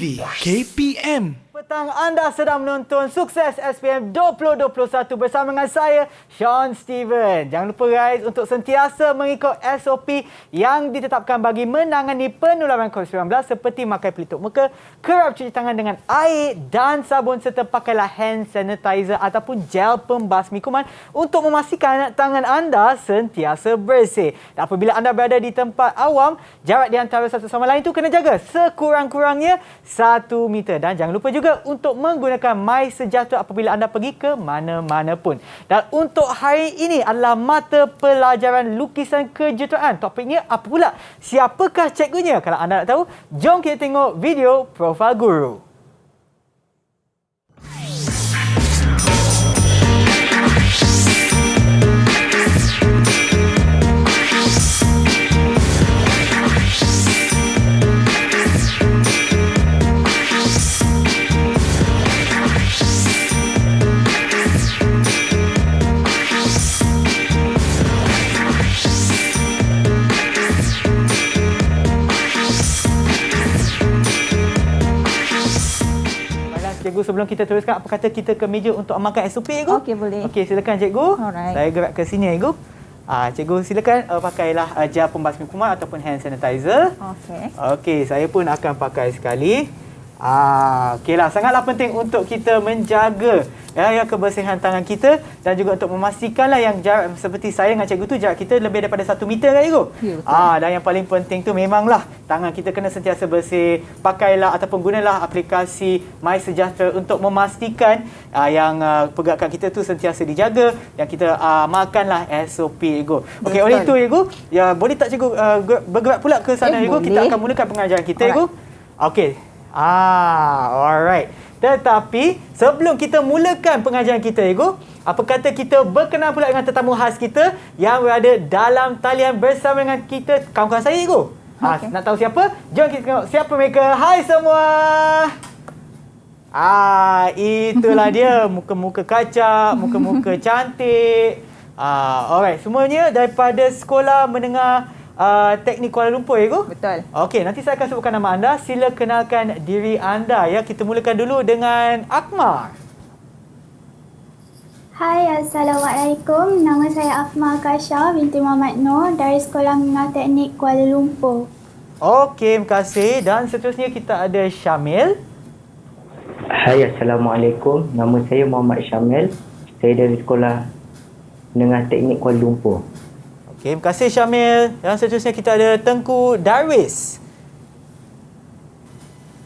TV KPM. Petang anda sedang menonton Sukses SPM 2021 bersama dengan saya, Sean Steven. Jangan lupa guys untuk sentiasa mengikut SOP yang ditetapkan bagi menangani penularan COVID-19 seperti memakai pelitup muka, kerap cuci tangan dengan air dan sabun serta pakailah hand sanitizer ataupun gel pembasmi kuman untuk memastikan tangan anda sentiasa bersih. Dan apabila anda berada di tempat awam, jarak di antara satu sama lain tu kena jaga sekurang-kurangnya 1 meter. Dan jangan lupa juga untuk menggunakan MySejahtera apabila anda pergi ke mana-mana pun. Dan untuk hari ini adalah mata pelajaran lukisan kejuruteraan. Topiknya apa pula? Siapakah cikgunya? Kalau anda nak tahu, jom kita tengok video profil guru. Cikgu, sebelum kita teruskan, apa kata kita ke meja untuk amalkan SOP, Cikgu? Okey, boleh. Okey, silakan Cikgu. Alright. Saya gerak ke sini, Cikgu. Cikgu, silakan pakailah gel pembasmi kuman ataupun hand sanitizer. Okey. Okey, saya pun akan pakai sekali. Okeylah, sangatlah penting untuk kita menjaga kebersihan tangan kita dan juga untuk memastikanlah yang jarak seperti saya dengan cikgu tu, jarak kita lebih daripada 1 meter kan, Cikgu? Ya, dan yang paling penting tu memanglah tangan kita kena sentiasa bersih. Pakailah ataupun gunalah aplikasi MySejahtera untuk memastikan yang pergerakan kita tu sentiasa dijaga dan kita amalkanlah SOP, Cikgu. Okey, oleh itu, Cikgu, ya boleh tak Cikgu bergerak pula ke sana, Cikgu? Boleh. Kita akan mulakan pengajaran kita, Cikgu. Okey. Alright. Tetapi sebelum kita mulakan pengajaran kita, Cikgu, apa kata kita berkenal pula dengan tetamu khas kita yang berada dalam talian bersama dengan kita, kawan-kawan saya, Cikgu. Okay. Nak tahu siapa? Jom kita tengok siapa mereka. Hai semua. Itulah dia, muka-muka kacak, muka-muka cantik. Alright, semuanya daripada Sekolah Menengah Teknik Kuala Lumpur, ya, Cikgu? Betul. Okey, nanti saya akan sebutkan nama anda. Sila kenalkan diri anda, ya. Kita mulakan dulu dengan Akmal. Hai, Assalamualaikum. Nama saya Akmal Kasha binti Muhammad Noor dari Sekolah Menengah Teknik Kuala Lumpur. Okey, terima kasih. Dan seterusnya kita ada Syamil. Hai, Assalamualaikum. Nama saya Muhammad Syamil. Saya dari Sekolah Menengah Teknik Kuala Lumpur. Okey, terima kasih Syamil. Dan seterusnya kita ada Tengku Darwis.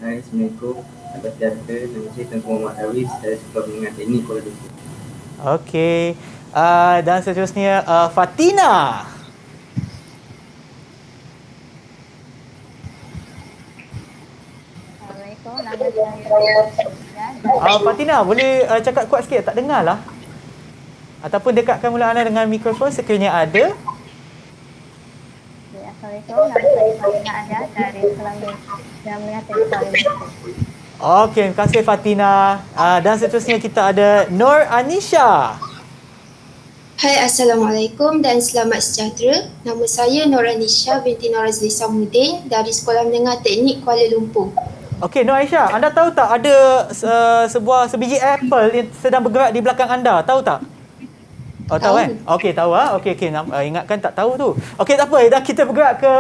Hai, Assalamualaikum. Atas kata, nama saya Tengku Muhammad Darwis dari Sekolah Menengah Teknik Kuala Lumpur. Okey. Dan seterusnya Fatina. Assalamualaikum. Nama saya Fatina, boleh cakap kuat sikit? Tak dengar lah. Ataupun dekatkan mulut anda dengan mikrofon sekiranya ada. Assalamualaikum. Nama saya Fatina Adia dari Sekolah Menengah Teknik Kuala Lumpur. Okey, terima kasih Fatina. Dan seterusnya kita ada Nur Anisha. Hai, Assalamualaikum dan selamat sejahtera. Nama saya Nur Anisha binti Nur Azli Samudin dari Sekolah Menengah Teknik Kuala Lumpur. Okey, Nur Aisyah, anda tahu tak ada sebiji apple yang sedang bergerak di belakang anda? Tahu tak? Tahu kan? Okey, tahu Okey. Ingatkan tak tahu tu. Okey, tak apa. Dah kita bergerak ke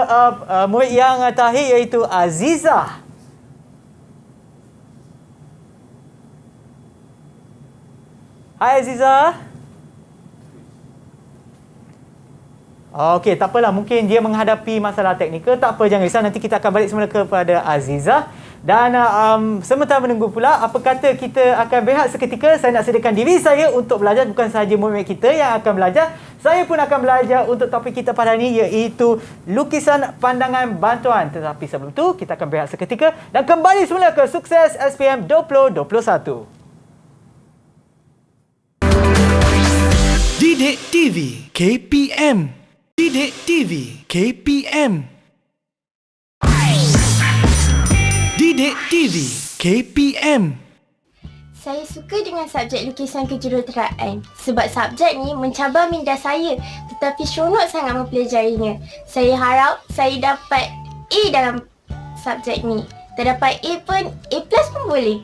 murid yang terakhir iaitu Azizah. Hai Azizah. Okey, tak apalah. Mungkin dia menghadapi masalah teknikal. Tak apa, jangan risau. Nanti kita akan balik semula kepada Azizah. Dan sementara menunggu pula, apa kata kita akan berehat seketika. Saya nak sediakan diri saya untuk belajar. Bukan sahaja murid kita yang akan belajar. Saya pun akan belajar untuk topik kita pada hari ini, iaitu lukisan pandangan bantuan. Tetapi sebelum tu, kita akan berehat seketika. Dan kembali semula ke Sukses SPM 2021. Didik TV KPM. Didik TV KPM. Didik TV KPM. Saya suka dengan subjek lukisan kejuruteraan sebab subjek ni mencabar minda saya tetapi seronok sangat mempelajarinya. Saya harap saya dapat A dalam subjek ni. Tak dapat A pun, A+ pun boleh.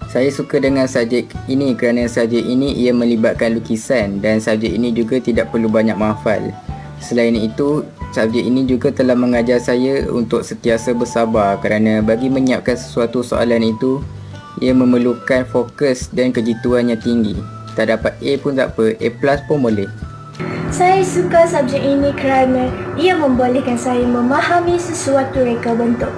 Saya suka dengan subjek ini kerana subjek ini ia melibatkan lukisan dan subjek ini juga tidak perlu banyak menghafal. Selain itu, subjek ini juga telah mengajar saya untuk sentiasa bersabar kerana bagi menyiapkan sesuatu soalan itu, ia memerlukan fokus dan kejituan yang tinggi. Tak dapat A pun tak apa, A+ pun boleh. Saya suka subjek ini kerana ia membolehkan saya memahami sesuatu reka bentuk.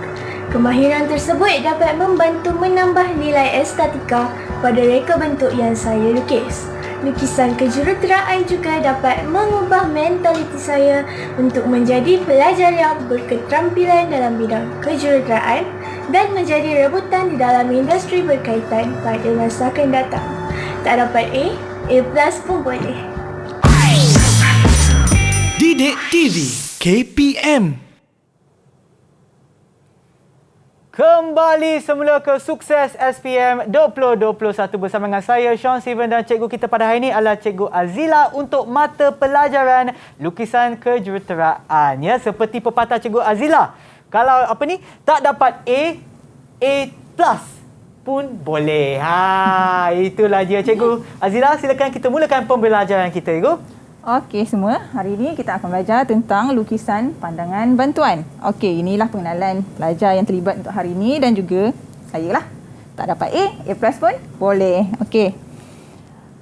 Kemahiran tersebut dapat membantu menambah nilai estetika pada reka bentuk yang saya lukis. Lukisan kejuruteraan juga dapat mengubah mentaliti saya untuk menjadi pelajar yang berketerampilan dalam bidang kejuruteraan dan menjadi rebutan di dalam industri berkaitan pada masa akan datang. Tak dapat A, A+ pun boleh. Didik TV KPM. Kembali semula ke Sukses SPM 2021 bersama dengan saya Sean Steven dan cikgu kita pada hari ini adalah Cikgu Azila untuk mata pelajaran lukisan kejuruteraan. Ya, seperti pepatah Cikgu Azila, kalau tak dapat A+ pun boleh. Itulah dia Cikgu Azila, silakan kita mulakan pembelajaran kita, Cikgu. Okey semua, hari ini kita akan belajar tentang lukisan pandangan bantuan. Okey, inilah pengenalan pelajar yang terlibat untuk hari ini dan juga saya lah. Tak dapat A+ pun boleh. Okey.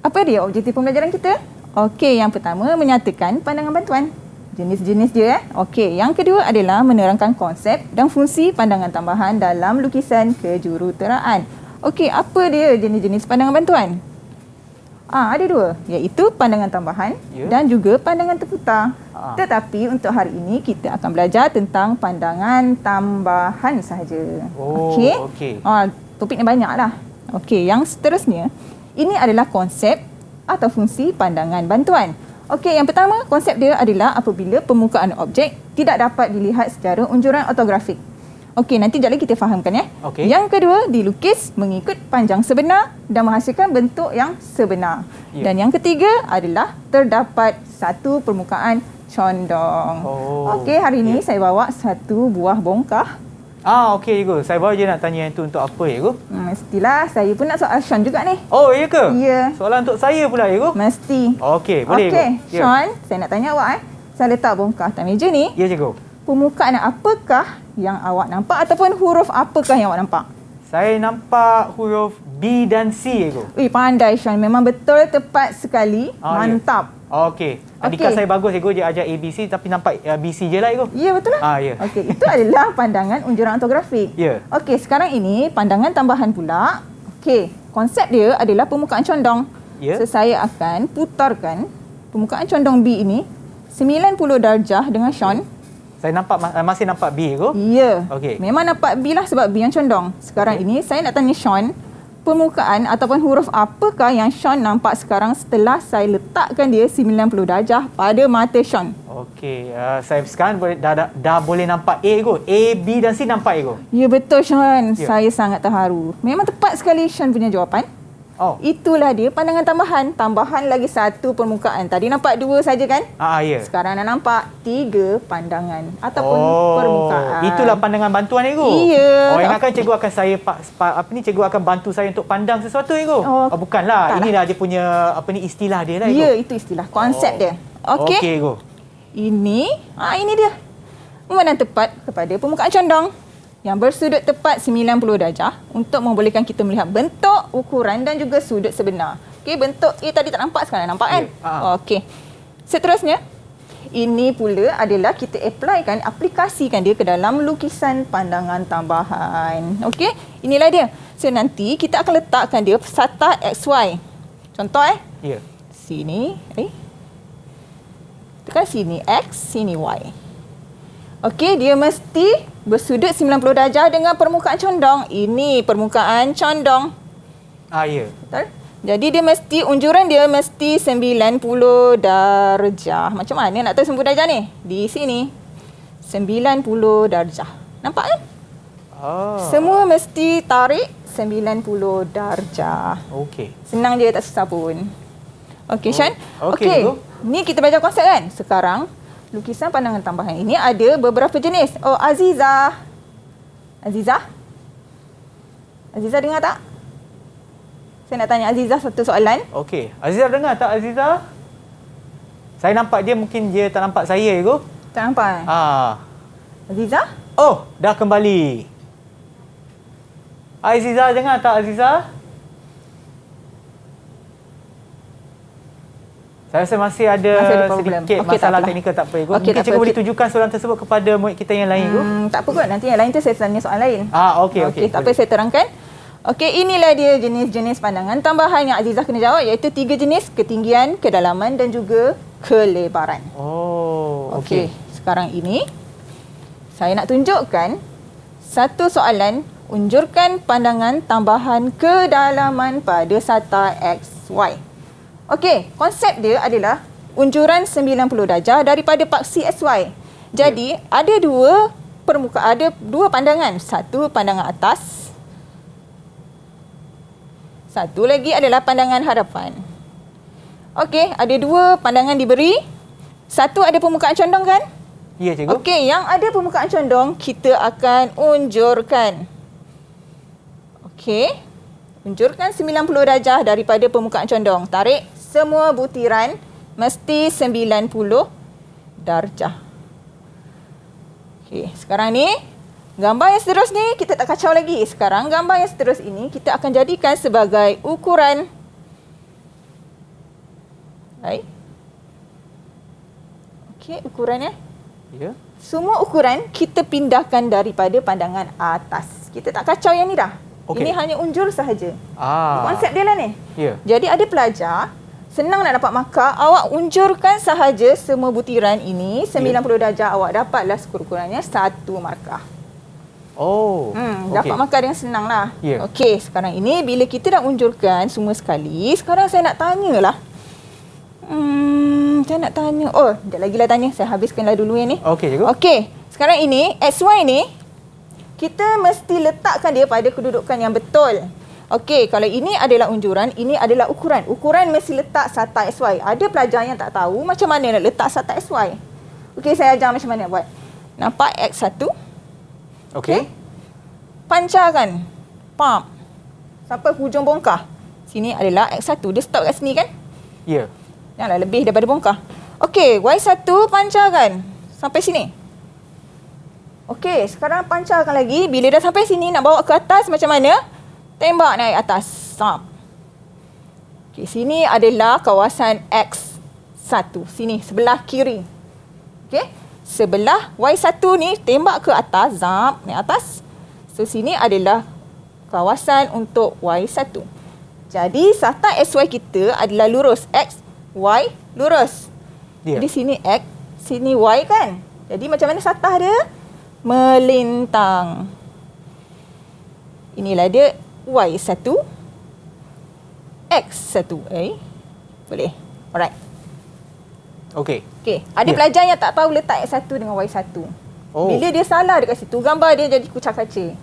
Apa dia objektif pembelajaran kita? Okey, yang pertama menyatakan pandangan bantuan. Jenis-jenis dia. Okey, yang kedua adalah menerangkan konsep dan fungsi pandangan tambahan dalam lukisan kejuruteraan. Okey, apa dia jenis-jenis pandangan bantuan? Ada dua, iaitu pandangan tambahan dan juga pandangan terputar. Tetapi untuk hari ini kita akan belajar tentang pandangan tambahan sahaja. Okey. Topiknya banyaklah. Okey, yang seterusnya ini adalah konsep atau fungsi pandangan bantuan. Okey, yang pertama konsep dia adalah apabila permukaan objek tidak dapat dilihat secara unjuran ortografik. Okey, nanti sekejap lagi kita fahamkan ya. Okay. Yang kedua, dilukis mengikut panjang sebenar dan menghasilkan bentuk yang sebenar. Dan yang ketiga adalah terdapat satu permukaan condong. Okey, hari ini saya bawa satu buah bongkah. Okey Cikgu. Saya baru je nak tanya yang tu untuk apa Cikgu? Mestilah, saya pun nak soal Sean juga ni. Oh, ya ke? Ya. Soalan untuk saya pula Cikgu? Mesti. Okey, boleh Cikgu. Okey, Sean, saya nak tanya awak Saya letak bongkah atas meja ni. Ya Cikgu. Permukaan apakah yang awak nampak ataupun huruf apakah yang awak nampak? Saya nampak huruf B dan C, Cikgu. Pandai Sean. Memang betul, tepat sekali. Mantap. Ya. Okey. Adik saya bagus, Cikgu. Dia ajar ABC tapi nampak BC je lah, Cikgu. Ya, betul lah. Ya. Okey, itu adalah pandangan unjuran ortografik. Ya. Okey, sekarang ini pandangan tambahan pula. Okey, konsep dia adalah permukaan condong. Ya. So, saya akan putarkan permukaan condong B ini 90 darjah dengan Sean. Saya masih nampak B, Cikgu? Ya. Okey. Memang nampak B lah sebab B yang condong. Sekarang ini saya nak tanya Sean, permukaan ataupun huruf apakah yang Sean nampak sekarang setelah saya letakkan dia 90 darjah pada mata Sean? Okey. Saya sekarang dah boleh nampak A, Cikgu. A, B dan C nampak, Cikgu? Ya, betul Sean. Ya. Saya sangat terharu. Memang tepat sekali Sean punya jawapan. Itulah dia pandangan tambahan. Tambahan lagi satu permukaan. Tadi nampak dua saja kan? Ya. Sekarang dah nampak 3 pandangan ataupun permukaan. Itulah pandangan bantuan, Cikgu. Iya. Ingatkan Cikgu akan Cikgu akan bantu saya untuk pandang sesuatu, Cikgu. Bukanlah. Inilah dia punya istilah dia lah, Cikgu. Ya, itu istilah. Konsep dia. Okey. Okey, Cikgu. Ini dia. Memandang tepat kepada permukaan condong yang bersudut tepat 90 darjah untuk membolehkan kita melihat bentuk, ukuran dan juga sudut sebenar. Okey, bentuk A tadi tak nampak, sekarang nampak kan? Okey. Seterusnya, ini pula adalah kita aplikasikan dia ke dalam lukisan pandangan tambahan. Okey, inilah dia. So, nanti kita akan letakkan dia sata XY. Contoh Ya. Sini, tekan sini X, sini Y. Okey, dia mesti bersudut 90 darjah dengan permukaan condong. Ini permukaan condong. Ya. Betul? Jadi unjuran dia mesti 90 darjah. Macam mana nak tahu 90 darjah ni? Di sini. 90 darjah. Nampak kan? Semua mesti tarik 90 darjah. Okey. Senang je, tak susah pun. Okey, Sean. Okey. Ni kita belajar konsep kan? Sekarang lukisan pandangan tambahan ini ada beberapa jenis. Azizah. Aziza dengar tak? Saya nak tanya Aziza satu soalan. Okey. Aziza dengar tak Aziza? Saya nampak dia, mungkin dia tak nampak saya ke? Tak nampak? Aziza? Oh, dah kembali. Aziza dengar tak Aziza? Saya rasa masih ada sedikit masalah teknikal, tak apa. Mungkin cikgu boleh tunjukkan soalan tersebut kepada murid kita yang lain ke? Tak apa kot, nanti yang lain tu saya tanya soalan lain. Okey. Tak apa, saya terangkan. Okey, inilah dia jenis-jenis pandangan tambahan yang Azizah kena jawab, iaitu 3 jenis: ketinggian, kedalaman dan juga kelebaran. Okey. Sekarang ini saya nak tunjukkan satu soalan, unjurkan pandangan tambahan kedalaman pada sata XY. Okey, konsep dia adalah unjuran 90 darjah daripada paksi XY. Jadi, ada dua pandangan. Satu pandangan atas. Satu lagi adalah pandangan hadapan. Okey, ada 2 pandangan diberi. Satu ada permukaan condong kan? Ya, cikgu. Okey, yang ada permukaan condong kita akan unjurkan. Okey. Unjurkan 90 darjah daripada permukaan condong. Tarik semua butiran mesti 90 darjah. Okey, sekarang ni gambar yang seterus ni kita tak kacau lagi. Sekarang gambar yang seterus ini kita akan jadikan sebagai ukuran. Baik. Okey, ukurannya. Ya. Semua ukuran kita pindahkan daripada pandangan atas. Kita tak kacau yang ni dah. Okay. Ini hanya unjur sahaja. Konsep dia lah ni. Ya. Jadi ada pelajar senang nak dapat markah, awak unjurkan sahaja semua butiran ini 90 darjah, awak dapatlah ukurannya 1 markah. Dapat markah dengan senang lah. Yeah. Okey, sekarang ini bila kita dah unjurkan semua sekali, sekarang saya nak tanyalah. Saya nak tanya. Sekejap lagi lah tanya. Saya habiskanlah dulu yang ni. Okey, cikgu. Okey, sekarang ini XY ni kita mesti letakkan dia pada kedudukan yang betul. Okey, kalau ini adalah unjuran, ini adalah ukuran. Ukuran mesti letak sata XY. Ada pelajar yang tak tahu macam mana nak letak sata XY. Okey, saya ajar macam mana buat. Nampak X1? Okey. Pancarkan. Pump. Sampai hujung bongkah. Sini adalah X1. Dia stop kat sini kan? Ya. Janganlah lebih daripada bongkah. Okey, Y1 pancarkan. Sampai sini. Okey, sekarang pancarkan lagi. Bila dah sampai sini, nak bawa ke atas macam mana? Tembak naik atas. Stop. Okey, sini adalah kawasan X1. Sini, sebelah kiri. Okey, sebelah Y1 ni tembak ke atas. Zap, naik atas. So, sini adalah kawasan untuk Y1. Jadi, sata XY kita adalah lurus. X, Y, lurus. Jadi, sini X, sini Y kan? Jadi, macam mana satah dia? Melintang. Inilah dia Y1, X1. Boleh. Alright. Okey. Ada pelajar yang tak tahu letak X1 dengan Y1. Bila dia salah dekat situ, gambar dia jadi kucak-kacir.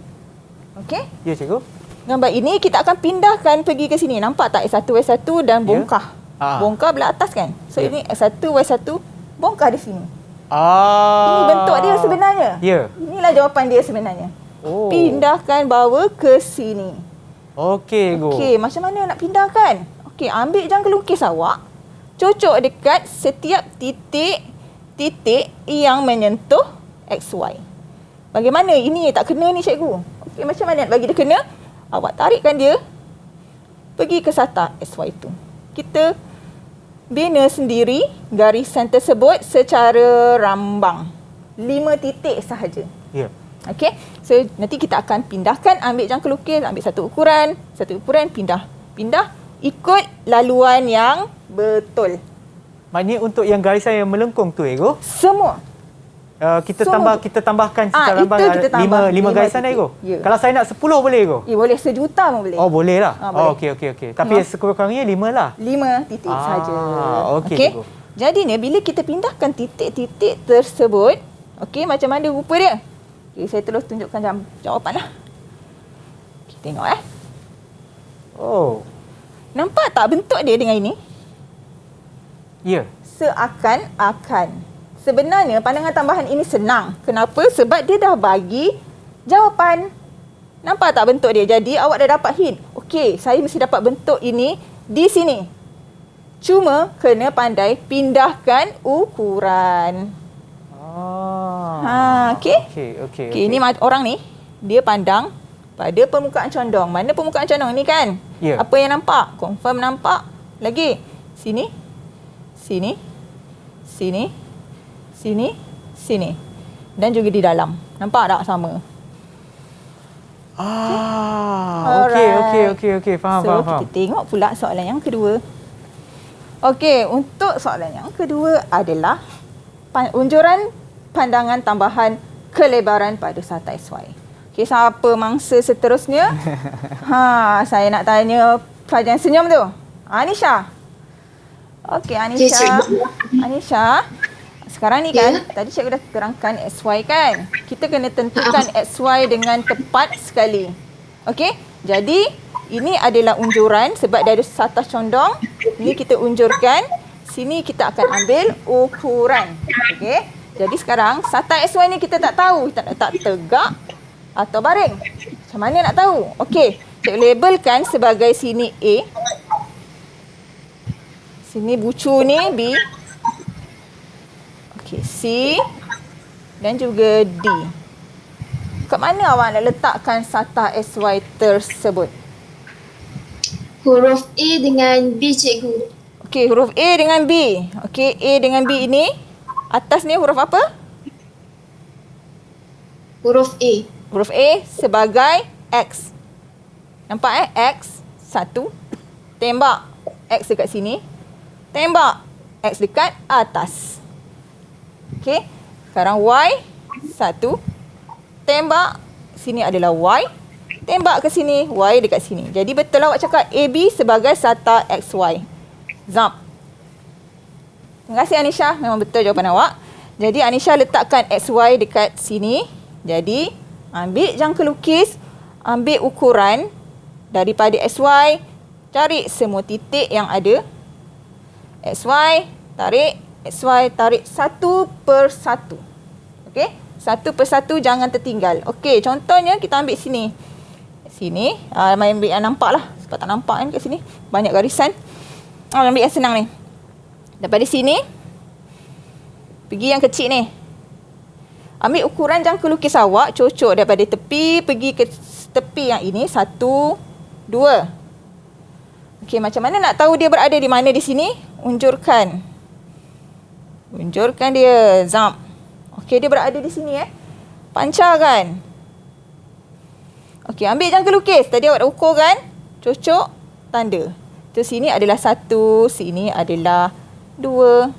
Okey? Ya, cikgu. Gambar ini kita akan pindahkan pergi ke sini. Nampak tak X1, Y1 dan bongkah. Bongkah belah atas kan? So, ini X1, Y1, bongkah di sini. Ini bentuk dia sebenarnya. Ya. Inilah jawapan dia sebenarnya. Pindahkan, bawa ke sini. Okey, Okey, macam mana nak pindahkan? Okey, ambil jangka lukis awak. Cocok dekat setiap titik yang menyentuh XY. Bagaimana? Ini tak kena ni cikgu. Okey, macam mana nak bagi dia kena? Awak tarikkan dia pergi ke sata XY tu. Kita bina sendiri garisan tersebut secara rambang. 5 titik sahaja. Ya. Okey. So nanti kita akan pindahkan, ambil jangka lukis, ambil satu ukuran, pindah. Pindah ikut laluan yang betul. Maknanya untuk yang garisan yang melengkung tu, Ego? Semua. Kita tambahkan secara rambang 5 garisan dah, Ego? Ya. Kalau saya nak 10 boleh, Ego? Ya, boleh. 1,000,000 pun boleh. Boleh lah. Boleh. Okey. Tapi sekurang-kurangnya 5 lah. 5 titik saja. Okey. Jadinya bila kita pindahkan titik-titik tersebut, okey, macam mana rupa dia? Okey, saya terus tunjukkan jawapan lah. Okay, tengok Nampak tak bentuk dia dengan ini? Ya. Seakan-akan. Sebenarnya pandangan tambahan ini senang. Kenapa? Sebab dia dah bagi jawapan. Nampak tak bentuk dia? Jadi awak dah dapat hint. Okey, saya mesti dapat bentuk ini di sini. Cuma kena pandai pindahkan ukuran. Okey. Okey. Ini orang ni, dia pandang pada permukaan condong. Mana permukaan condong ni kan? Ya. Apa yang nampak? Confirm nampak. Lagi. Sini. Sini. Sini. Sini. Sini. Dan juga di dalam. Nampak tak sama? Okey. Faham. Kita tengok pula soalan yang kedua. Okey, untuk soalan yang kedua adalah unjuran pandangan tambahan kelebaran pada sata XY. Okey, siapa mangsa seterusnya? Saya nak tanya pelajar yang senyum tu. Anisha. Okey, Anisha. Anisha. Sekarang ni kan, tadi cikgu dah terangkan XY kan. Kita kena tentukan XY dengan tepat sekali. Okey? Jadi, ini adalah unjuran sebab dia ada sata condong. Ini kita unjurkan. Sini kita akan ambil ukuran. Okey? Jadi sekarang, sata XY ni kita tak tahu. Kita nak letak tegak atau baring. Macam mana nak tahu? Okey, cikgu labelkan sebagai sini A. Sini bucu ni B. Okey, C dan juga D. Kat mana awak nak letakkan sata XY tersebut? Huruf A dengan B, cikgu. Okey, huruf A dengan B. Okey, A dengan B ini atas ni huruf apa? Huruf A. Huruf A sebagai X. Nampak X 1. Tembak X dekat sini. Tembak X dekat atas. Okey. Sekarang Y 1. Tembak sini adalah Y. Tembak ke sini, Y dekat sini. Jadi betul awak cakap AB sebagai sata XY. Zap. Terima kasih Anisha. Memang betul jawapan awak. Jadi Anisha letakkan XY dekat sini. Jadi ambil jangka lukis. Ambil ukuran daripada XY. Cari semua titik yang ada. XY, tarik. XY, tarik satu per satu. Okey? Satu per satu, jangan tertinggal. Okey, contohnya kita ambil sini. Sini, ambil yang nampak lah. Sebab tak nampak kan kat sini. Banyak garisan. Ambil yang senang ni. Daripada sini, pergi yang kecil ni. Ambil ukuran jangka lukis awak, cocok daripada tepi, pergi ke tepi yang ini. 1, 2. Okey, macam mana nak tahu dia berada di mana di sini? Unjurkan. Unjurkan dia. Zap. Okey, dia berada di sini Pancarkan. Okey, ambil jangka lukis. Tadi awak dah ukur kan? Cocok, tanda. Tu sini adalah 1, sini adalah 2.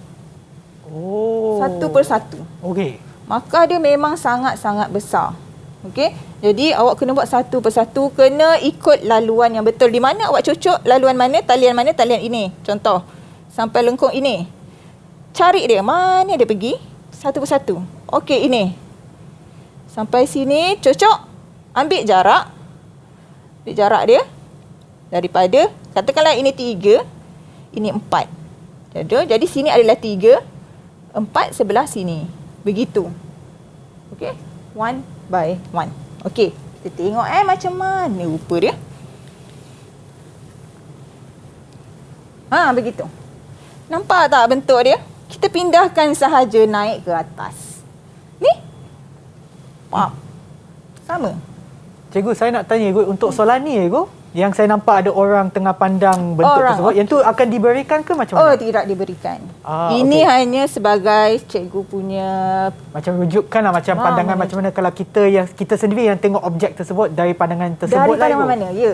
1 per 1. Okey. Maka dia memang sangat-sangat besar. Okey? Jadi awak kena buat 1 per 1, kena ikut laluan yang betul. Di mana awak cocok, laluan mana, talian ini. Contoh, sampai lengkung ini. Cari dia, mana dia pergi? 1 per 1. Okey, ini. Sampai sini, cocok. Ambil jarak. Ambil jarak dia. Daripada, katakanlah ini 3, ini 4. Jadi sini adalah 3, 4 sebelah sini. Begitu. Okey? 1 by 1. Okey, kita tengok macam mana rupa dia. Begitu. Nampak tak bentuk dia? Kita pindahkan sahaja naik ke atas. Ni. Sama. Cikgu, saya nak tanya untuk soalan ni yang saya nampak ada orang tengah pandang bentuk tersebut. Yang tu akan diberikan ke macam mana? Tidak diberikan. Ini hanya sebagai cikgu punya macam rujukan lah, macam pandangan macam mana kalau kita sendiri yang tengok objek tersebut dari pandangan tersebut dari pandangan mana? Ya.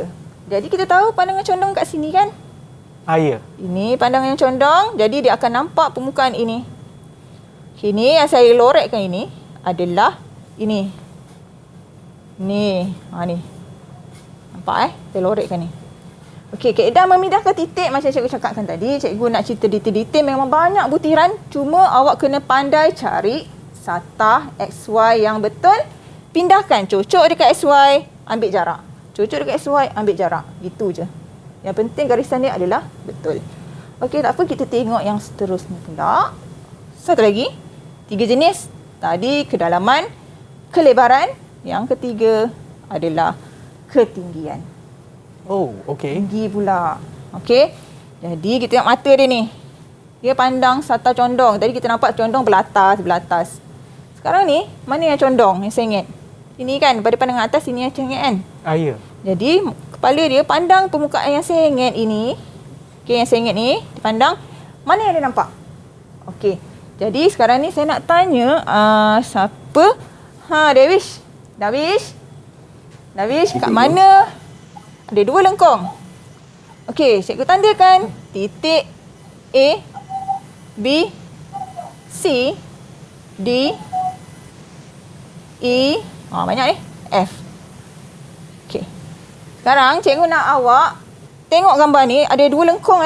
Jadi kita tahu pandangan condong kat sini kan? Ya. Ini pandangan yang condong, jadi dia akan nampak permukaan ini. Ini yang saya lorekkan ini adalah ini. Ni. Nampak Saya lorekkan ni. Okey, kaedah memindahkan titik macam cikgu cakapkan tadi. Cikgu nak cerita detail-detail memang banyak butiran. Cuma awak kena pandai cari sata XY yang betul. Pindahkan. Cocok dekat XY, ambil jarak. Cocok dekat XY, ambil jarak. Gitu je. Yang penting garisan dia adalah betul. Okey, tak apa, kita tengok yang seterusnya pula. Satu lagi. 3 jenis. Tadi kedalaman, kelebaran. Yang ketiga adalah ketinggian. Oh, okey. Tinggi pula. Okey. Jadi kita tengok mata dia ni. Dia pandang satah condong. Tadi kita nampak condong belatas. Sekarang ni, mana yang condong, yang sengit? Ini kan, pada pandangan atas ini yang sengit kan? Ya. Jadi, kepala dia pandang permukaan yang sengit ini. Okey, yang sengit ni, dia pandang. Mana yang dia nampak? Okey. Jadi, sekarang ni saya nak tanya, siapa? Darwish, kat mana? Ada 2 lengkung. Okey, cikgu tandakan titik A, B, C, D, E, banyak ni, F. Okey. Sekarang cikgu nak awak tengok gambar ni, ada 2 lengkung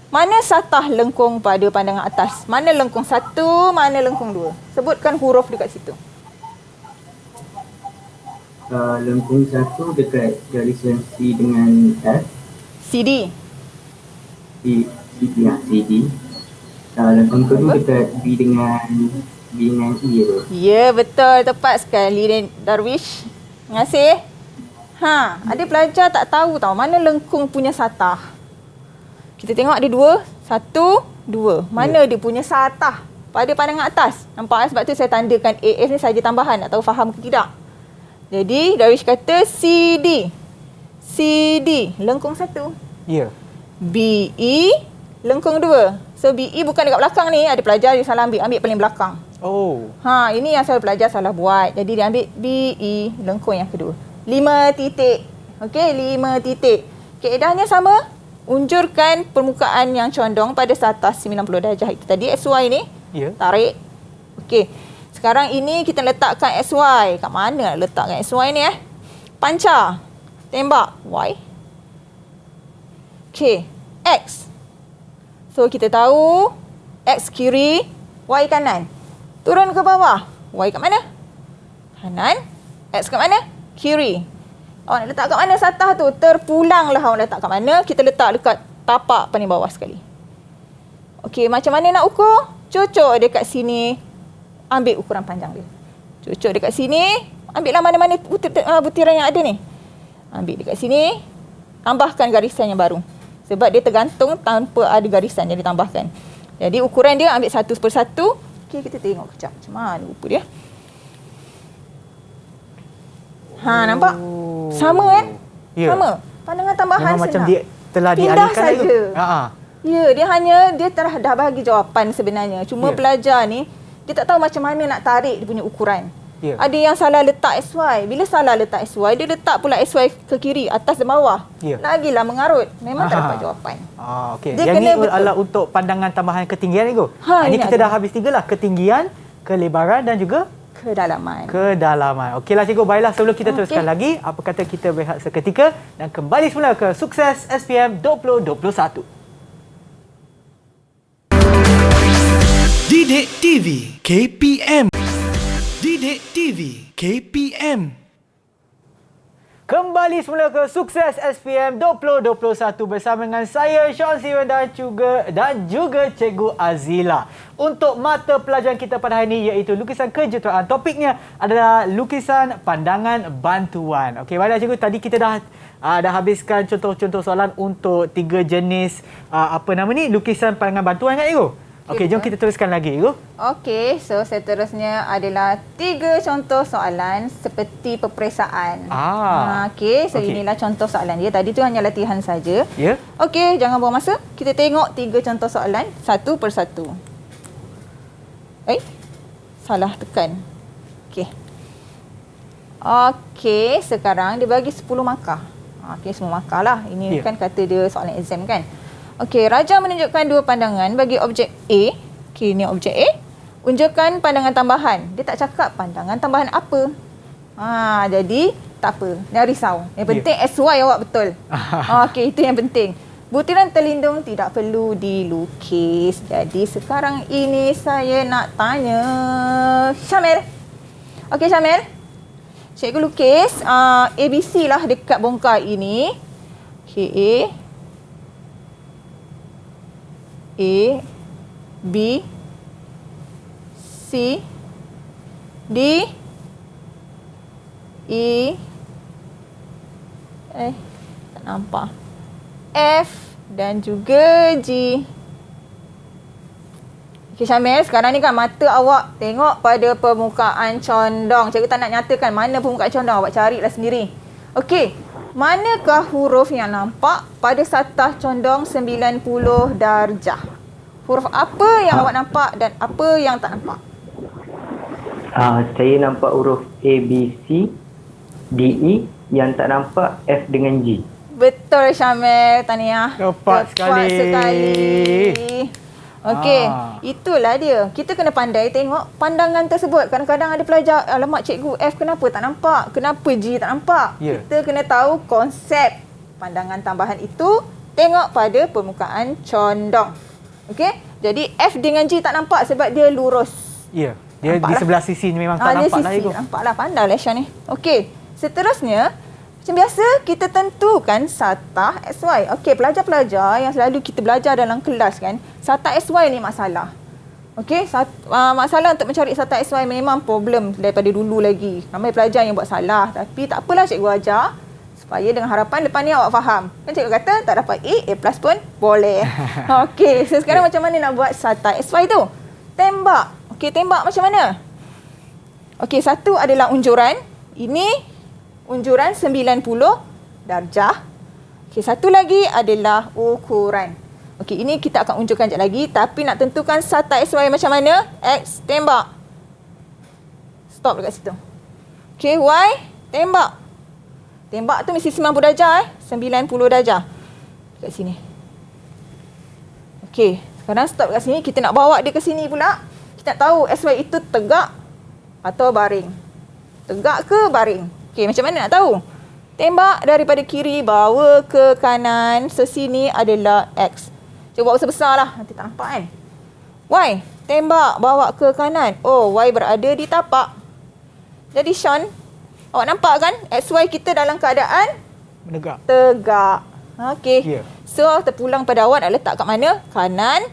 Mana satah lengkung pada pandangan atas? Mana lengkung 1, mana lengkung 2? Sebutkan huruf dekat situ. Lengkung 1 dekat garisan C dengan F. CD. CD. Lengkung kedua dekat B dengan E tu. Ya, betul. Tepat sekali, Darwish. Terima kasih. Ada pelajar tak tahu mana lengkung punya satah. Kita tengok ada 2. 1, 2. Mana dia punya satah pada pandangan atas? Nampak? Sebab tu saya tandakan AF ni saja tambahan. Tak tahu faham ke tidak. Jadi, Darwish kata CD. Lengkung 1. Ya. BE, lengkung 2. So, BE bukan dekat belakang ni. Ada pelajar dia salah ambil paling belakang. Oh. Ini yang saya pelajar salah buat. Jadi, dia ambil BE, lengkung yang kedua. 5 titik. Okey, 5 titik. Kaedahnya sama. Unjurkan permukaan yang condong pada satah 90 darjah itu tadi. XY ni. Ya. Tarik. Okey. Sekarang ini kita letakkan XY. Kat mana nak letakkan XY ni Pancar. Tembak. Y. Okey. X. So kita tahu X kiri, Y kanan. Turun ke bawah. Y kat mana? Kanan. X kat mana? Kiri. Awak nak letak kat mana satah tu? Terpulanglah awak letak kat mana. Kita letak dekat tapak paling bawah sekali. Okey, macam mana nak ukur? Cucuk dekat sini. Ambil ukuran panjang dia. Cucuk dekat sini. Ambillah mana-mana butiran yang ada ni. Ambil dekat sini. Tambahkan garisan yang baru. Sebab dia tergantung tanpa ada garisan yang ditambahkan. Jadi ukuran dia ambil 1/1. Okey, kita tengok kejap. Macam mana rupa dia. Nampak? Sama kan? Ya. Sama. Pandangan tambahan Memang senang. macam dia telah Pindah dialihkan saja. itu. Ya, dia dah bagi jawapan sebenarnya. Cuma pelajar ni, dia tak tahu macam mana nak tarik dia punya ukuran. Ya. Ada yang salah letak XY. Bila salah letak XY, dia letak pula XY ke kiri, atas dan bawah. Ya. Lagilah mengarut. Memang tak dapat jawapan. Okey. Dia Yang kena ni adalah untuk pandangan tambahan ketinggian ni go. Ini kita dah habis 3 lah. Ketinggian, kelebaran dan juga kedalaman. Okeylah cikgu, baiklah sebelum kita teruskan lagi, apa kata kita berehat seketika dan kembali semula ke Sukses SPM 2021. Didik TV KPM. Didik TV KPM. Kembali semula ke Sukses SPM 2021 bersama dengan saya Sean Steven dan juga Cikgu Azila. Untuk mata pelajaran kita pada hari ini iaitu lukisan kejuruteraan. Topiknya adalah lukisan pandangan bantuan. Okey, baiklah cikgu, tadi kita dah habiskan contoh-contoh soalan untuk 3 jenis lukisan pandangan bantuan kan cikgu? Okey, jom kita teruskan lagi cikgu. Okey, so seterusnya adalah 3 contoh soalan seperti peperiksaan. Okey, so inilah contoh soalan dia. Tadi tu hanya latihan saja. Ya. Okey, jangan buang masa. Kita tengok 3 contoh soalan satu persatu. Salah tekan. Okey, sekarang dia bagi 10 markah. Okey, 10 markah lah. Ini kan kata dia soalan exam kan. Okey, Raja menunjukkan 2 pandangan bagi objek A. Okey, ini objek A. Unjurkan pandangan tambahan. Dia tak cakap pandangan tambahan apa. Jadi tak apa. Jangan risau. Yang penting SY awak betul. Okey, itu yang penting. Butiran terlindung tidak perlu dilukis. Jadi sekarang ini saya nak tanya Syamil. Okey Syamil. Cikgu lukis ABC lah dekat bongkar ini. Okey, A, B, C, D, E, Tak nampak. F dan juga G. Okey Syamil, sekarang ni kan mata awak tengok pada permukaan condong. Cikgu tak nak nyatakan mana permukaan condong, awak carilah sendiri. Okey, manakah huruf yang nampak pada satah condong 90 darjah? Huruf apa yang awak nampak dan apa yang tak nampak? Saya nampak huruf A, B, C, D, E. Yang tak nampak F dengan G. Betul Syamil, tahniah. Tepat sekali. Okey, itulah dia. Kita kena pandai tengok pandangan tersebut. Kadang-kadang ada pelajar, alamak cikgu, F kenapa tak nampak? Kenapa G tak nampak? Yeah. Kita kena tahu konsep pandangan tambahan itu, tengok pada permukaan condong. Okey, jadi F dengan G tak nampak sebab dia lurus. Ya, dia di sebelah sisi ni memang tak nampak lah Cikgu. Nampaklah, pandai lah Syah ni. Okey, seterusnya, macam biasa kita tentukan satah XY. Okey, pelajar-pelajar yang selalu kita belajar dalam kelas kan, satah XY ni masalah. Okey, masalah untuk mencari satah XY memang problem daripada dulu lagi. Ramai pelajar yang buat salah, tapi tak apalah cikgu ajar supaya dengan harapan lepas ni awak faham. Kan cikgu kata tak dapat A plus pun boleh. Okey, so sekarang macam mana nak buat satah XY tu? Tembak. Okey, tembak macam mana? Okey, satu adalah unjuran. Ini unjuran 90 darjah. Okey, satu lagi adalah ukuran. Okey, ini kita akan unjurkan sekejap lagi. Tapi nak tentukan satah XY macam mana? X, tembak. Stop dekat situ. Okey, Y, tembak. Tembak tu mesti 90 darjah 90 darjah. Dekat sini. Okey, sekarang stop dekat sini. Kita nak bawa dia ke sini pula. Kita nak tahu XY itu tegak atau baring. Tegak ke baring? Okey, macam mana nak tahu? Tembak daripada kiri bawa ke kanan. So, sini adalah X. Cuba buat besar lah. Nanti tak nampak kan? Y. Tembak bawa ke kanan. Oh, Y berada di tapak. Jadi, Sean, awak nampak kan? XY kita dalam keadaan menegak. Tegak. Okey. Yeah. So, terpulang pada awak nak letak kat mana? Kanan,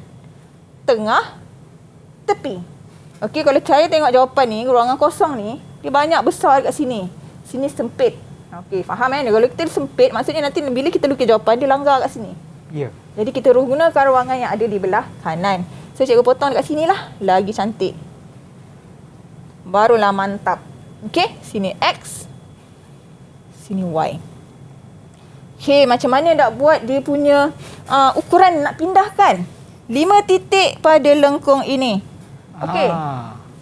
tengah, tepi. Okey, kalau saya tengok jawapan ni, ruangan kosong ni, dia banyak besar dekat sini. Sini sempit. Okey, faham kan? Kalau kita sempit, maksudnya nanti bila kita lukis jawapan, dia langgar kat sini. Ya. Yeah. Jadi kita gunakan ruangan yang ada di belah kanan. So, cikgu potong dekat sini lah. Lagi cantik. Barulah mantap. Okey, sini X. Sini Y. Okey, macam mana nak buat dia punya ukuran nak pindahkan? 5 titik pada lengkung ini. Okey.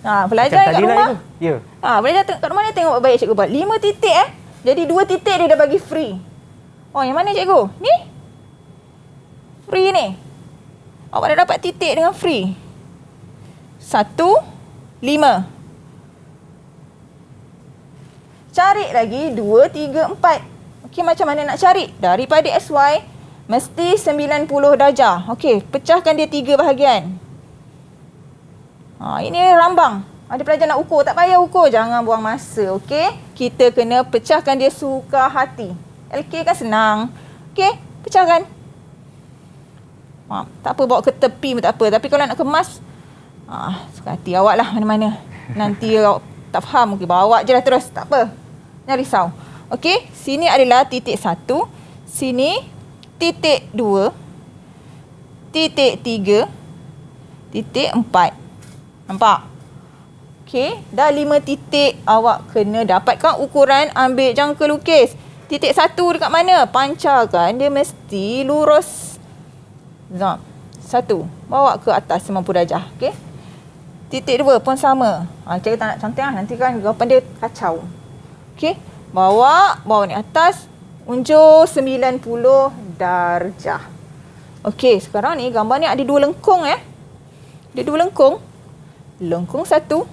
Pelajar kat rumah. Ya. Pelajar kat rumah ni tengok baik cikgu buat. 5 titik Jadi 2 titik dia dah bagi free. Oh, yang mana cikgu? Ni? Free ni. Awak dah dapat titik dengan free. 1, 5. Cari lagi 2, 3, 4. Okey, macam mana nak cari? Daripada XY, mesti 90 darjah. Okey, pecahkan dia 3 bahagian. Ini rambang. Ada pelajar nak ukur, tak payah ukur. Jangan buang masa, okey? Kita kena pecahkan dia suka hati. LK kan senang. Okey, pecahkan. Tak apa, bawa ke tepi pun tak apa. Tapi kalau nak kemas, suka hati awak lah mana-mana. Nanti awak tak faham, okey, bawa je lah terus. Tak apa. Jangan risau. Okey, sini adalah titik 1. Sini titik 2. Titik 3. Titik 4. Nampak? Okey, dah 5 titik. Awak kena dapatkan ukuran, ambil jangka lukis. Titik 1 dekat mana? Pancarkan, dia mesti lurus. 1. Bawa ke atas 90 darjah. Okey. Titik 2 pun sama. Cikgu tak nak cantik lah. Nanti kan jawapan dia kacau. Okey. Bawa ni atas. Unjur 90 darjah. Okey, sekarang ni gambar ni ada 2 lengkung Ada 2 lengkung. Lengkung 1.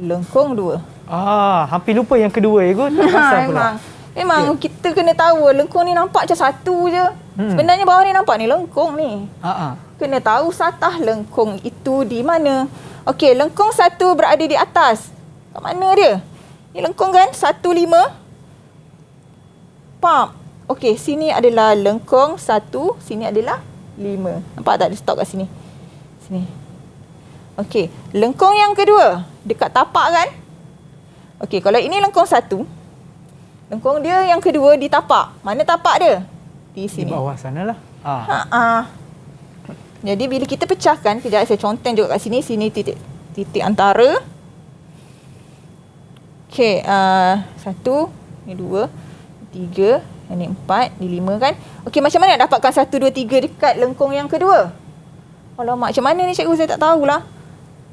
Lengkung 2. Hampir lupa yang kedua Cikgu. Tak pasal pula. Memang kita kena tahu lengkung ni nampak macam satu je. Sebenarnya bawah ni nampak ni lengkung ni. Kena tahu satah lengkung itu di mana. Okey, lengkung 1 berada di atas. Kat mana dia? Ni lengkung kan? 1, 5. Faham? Okey, sini adalah lengkung 1, sini adalah 5. Nampak tak? Dia stop kat sini. Sini. Okey, lengkung yang kedua dekat tapak kan? Okey, kalau ini lengkung 1, Lengkung dia yang kedua di tapak. Mana tapak dia? Di Di sini. bawah sana lah. Jadi bila kita pecahkan, kejap saya conteng juga kat sini. Sini titik antara. Okey, 1, ni 2, 3, ni 4, ni 5 kan. Okey, macam mana nak dapatkan 1, 2, 3 dekat lengkung yang kedua? Alamak, macam mana ni cikgu, saya tak tahulah.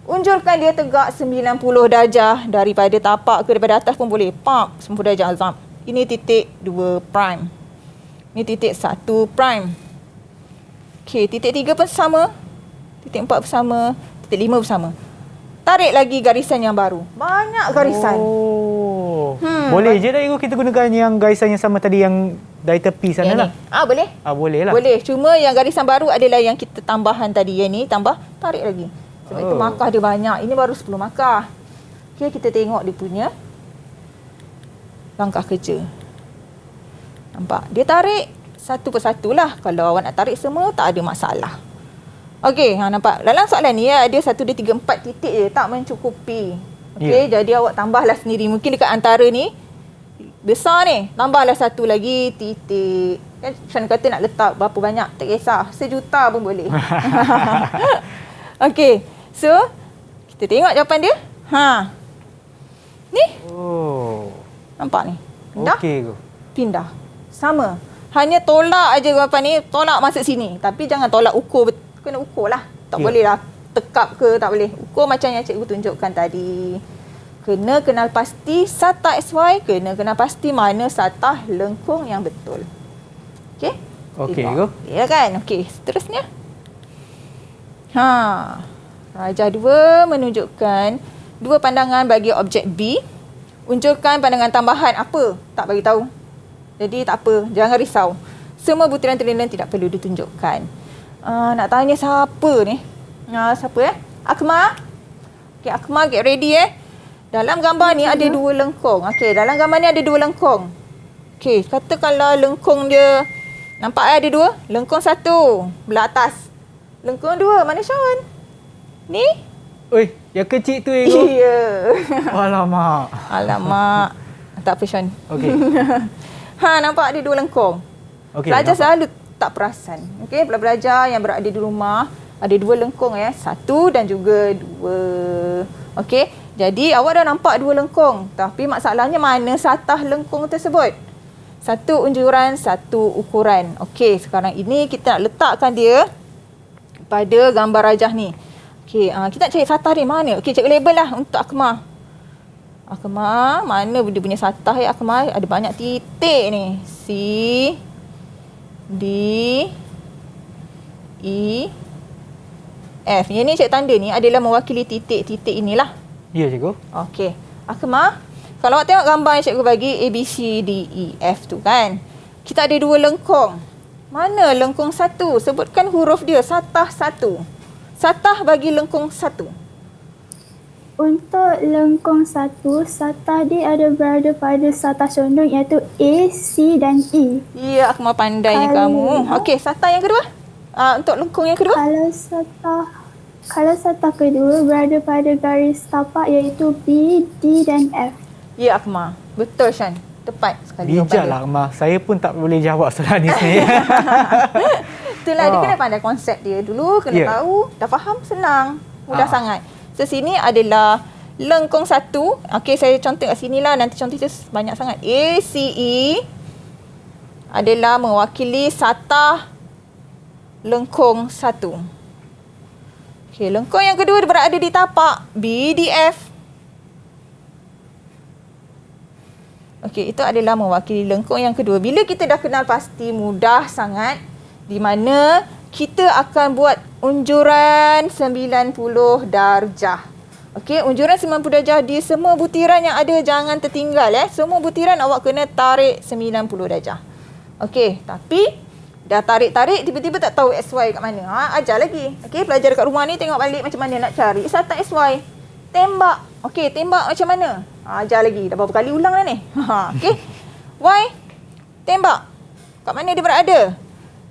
Unjurkan dia tegak 90 darjah daripada tapak ke daripada atas pun boleh. 90 darjah azam. Ini titik 2 prime. Ini titik 1 prime. Okey, titik 3 pun sama. Titik 4 pun sama. Titik 5 pun sama. Tarik lagi garisan yang baru. Banyak garisan. Boleh je dah kita gunakan yang garisan yang sama tadi yang dari tepi sana lah. Boleh. Boleh lah. Boleh. Cuma yang garisan baru adalah yang kita tambahan tadi. Yang ni tambah, tarik lagi. Sebab itu markah dia banyak. Ini baru 10 markah. Okey, kita tengok dia punya langkah kerja. Nampak? Dia tarik satu persatu lah. Kalau awak nak tarik semua, tak ada masalah. Okey, nampak? Dalam soalan ni ada 1, 2, 3, 4 titik je. Tak mencukupi. Okey, jadi awak tambahlah sendiri. Mungkin dekat antara ni, besar ni. Tambahlah satu lagi titik. Kan Shan kata nak letak berapa banyak, tak kisah. 1 juta pun boleh. Okey, so kita tengok jawapan dia. Ni. Nampak ni? Pindah. Okey ke? Pindah. Sama. Hanya tolak aja jawapan ni, tolak masuk sini. Tapi jangan tolak ukur. Kena ukur lah. Tak boleh lah tekap ke, tak boleh. Ukur macam yang cikgu tunjukkan tadi. Kena kenal pasti satah XY, kena kenal pasti mana satah lengkung yang betul. Okey? Okey ke? Ya kan? Okey, seterusnya. Rajah 2 menunjukkan 2 pandangan bagi objek B. Unjurkan pandangan tambahan apa? Tak bagi tahu. Jadi tak apa, jangan risau. Semua butiran terlilan tidak perlu ditunjukkan. Nak tanya siapa ni? Siapa Akmal? Okey, Akmal get ready Dalam gambar ni ada 2 lengkung. Okey, dalam gambar ni ada 2 lengkung. Okey, kata kalau lengkung dia nampak ada 2, lengkung 1 belah atas. Lengkung 2 mana Sean? Ni? Oi, yang kecil tu Ya. Alamak. Tak apa Sean. Okey. Nampak ada 2 lengkung. Okey. Pelajar selalu tak perasan. Okey, pelajar yang berada di rumah ada 2 lengkung 1 dan juga 2. Okey, jadi awak dah nampak 2 lengkung. Tapi masalahnya mana satah lengkung tersebut? 1 unjuran, 1 ukuran. Okey, sekarang ini kita nak letakkan dia pada gambar rajah ni. Okey, kita nak cari satah dia mana? Okey, cikgu label lah untuk Akmal. Akmal, mana dia punya satah Akmal? Ada banyak titik ni. C, D, E, F. Yang ni cikgu tanda ni adalah mewakili titik-titik inilah. Ya, cikgu. Okey. Akmal, kalau awak tengok gambar yang cikgu bagi A, B, C, D, E, F tu kan. Kita ada 2 lengkung. Mana lengkung 1? Sebutkan huruf dia. Satah 1. Satah bagi lengkung 1. Untuk lengkung 1, satah dia ada berada pada satah condong iaitu A, C dan E. Ya, Akmal pandainya kamu. Okey, satah yang kedua? Untuk lengkung yang kedua? Kalau satah kedua berada pada garis tapak iaitu B, D dan F. Ya, Akmal. Betul, Shan. Tepat sekali. Bijaklah, Akmal. Saya pun tak boleh jawab soalan ni sebenarnya. Itulah, dia kena pandai konsep dia dulu. Kena tahu. Dah faham? Senang. Mudah sangat. So, sini adalah lengkung 1. Okey, saya contoh kat sini lah. Nanti contoh banyak sangat. A, C, E adalah mewakili satah lengkung 1. Okey, lengkung yang kedua berada di tapak B, D, F. Okey, itu adalah mewakili lengkung yang kedua. Bila kita dah kenal pasti, mudah sangat di mana kita akan buat unjuran 90 darjah. Okey, unjuran 90 darjah di semua butiran yang ada, jangan tertinggal Semua butiran awak kena tarik 90 darjah. Okey, tapi dah tarik-tarik tiba-tiba tak tahu XY kat mana. Ajar lagi. Okey, pelajar dekat rumah ni tengok balik macam mana nak cari satah XY. Tembak. Okey, tembak macam mana? Ajar lagi. Dah berapa kali ulang dah ni. Okey. Y. Tembak. Kat mana dia berada?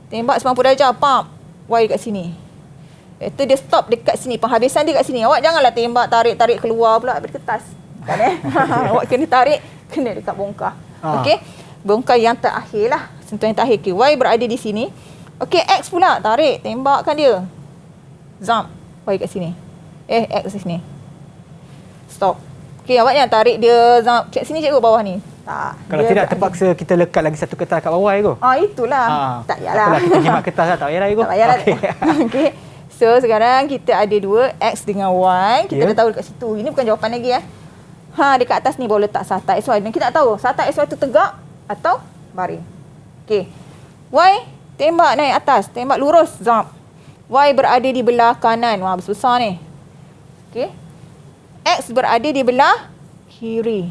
Tembak 90 darjah. Pam. Y dekat sini. Itu dia stop dekat sini. Penghabisan dia kat sini. Awak janganlah tembak, tarik-tarik keluar pula dari kertas. Kan Awak kena tarik, kena dekat bongkah. Okey. Bongkar yang terakhir lah. Sentuhan yang terakhir. Okay. Y berada di sini. Okey, X pula. Tarik. Tembakkan dia. Zap. Y kat sini. X kat sini. Stop. Okey, awak jangan tarik dia zap kat sini cikgu bawah ni. Tak. Kalau tidak terpaksa kita lekat lagi satu kertas kat bawah cikgu. Itulah. Tak payahlah. Apalah, kita jimat kertas lah. Tak payahlah cikgu. Tak payahlah. Okey. Okey. So, sekarang kita ada dua X dengan Y. Kita dah tahu dekat situ. Ini bukan jawapan lagi ya. Dekat atas ni baru letak sata XY. Dan kita tak tahu sata XY tu tegak atau baring. Okey. Y tembak naik atas. Tembak lurus. Zap. Y berada di belah kanan. Wah, besar ni. Okey. X berada di belah kiri.